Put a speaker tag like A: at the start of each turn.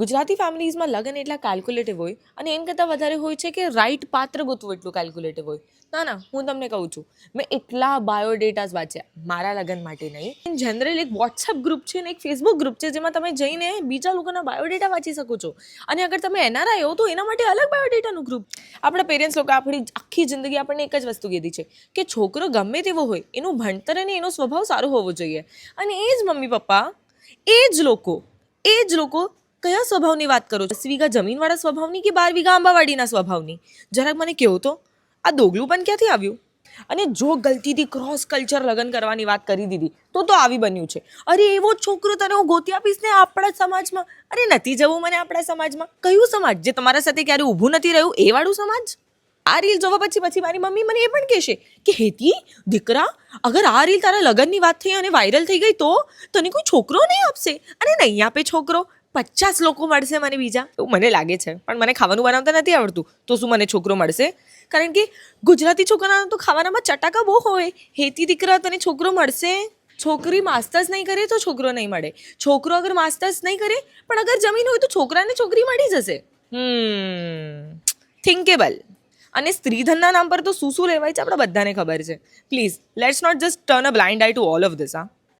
A: ગુજરાતી ફેમિલીઝમાં લગ્ન એટલા કેલ્ક્યુલેટિવ હોય અને એમ કરતાં વધારે હોય છે કે રાઈટ પાત્ર ગોતવું એટલું કેલ્ક્યુલેટિવ હોય. ના હું તમને કહું છું, મેં એટલા બાયોડેટાસ વાંચ્યા મારા લગ્ન માટે નહીં. જનરલી એક વોટ્સએપ ગ્રુપ છે ને એક ફેસબુક ગ્રુપ છે જેમાં તમે જઈને બીજા લોકોના બાયોડેટા વાંચી શકો છો. અને અગર તમે એનઆરઆઈ હો તો એના માટે અલગ બાયોડેટાનું ગ્રુપ. આપણા પેરેન્ટ્સ લોકો આપણી આખી જિંદગી આપણને એક જ વસ્તુ કીધી છે કે છોકરો ગમે તેવો હોય એનું ભણતર અને એનો સ્વભાવ સારો હોવો જોઈએ. અને એ જ મમ્મી પપ્પા એ જ લોકો કયા સ્વભાવની વાત કરો છો? 10 વીઘા જમીનવાળા સ્વભાવની કે 12 વીઘા આંબાવાડીના સ્વભાવની? જરાક મને કહો તો. આ દોગલું પણ ક્યાંથી આવ્યું? અને જો ગલતીથી ક્રોસ કલ્ચર લગ્ન કરવાની વાત કરી દીધી તો આવી બન્યું છે. અરે એવો છોકરો તને હું ગોતી આપીશ ને આપણા સમાજમાં. અરે નથી જવું મને આપણા સમાજમાં. કયું સમાજ? જે તમારા સાથે ક્યારે ઊભું નથી રહ્યું એ વાળું સમાજ? આ રીલ જોવા પછી મારી મમ્મી મને એ પણ કહેશે કે હેતી દીકરા, અગર આ રીલ તારા લગ્નની વાત થઈ અને વાયરલ થઈ ગઈ તો તને કોઈ છોકરો નહીં આપશે. અને નહીં આપે છોકરો, 50 લોકો મળશે મને બીજા. એવું મને લાગે છે, પણ મને ખાવાનું બનાવતા નથી આવડતું તો શું મને છોકરો મળશે? કારણ કે ગુજરાતી છોકરાના તો ખાવાનામાં ચટાકા બહુ હોય. હેતી દીકરા તને છોકરો મળશે? છોકરી માસ્ટર્સ નહીં કરે તો છોકરો નહીં મળે. છોકરો અગર માસ્ટર્સ નહીં કરે પણ અગર જમીન હોય તો છોકરાને છોકરી મળી જશે. થિંકેબલ. અને સ્ત્રીધનના નામ પર તો શું લેવાય છે આપણા બધાને ખબર છે. Please let's not just turn a blind eye to all of this.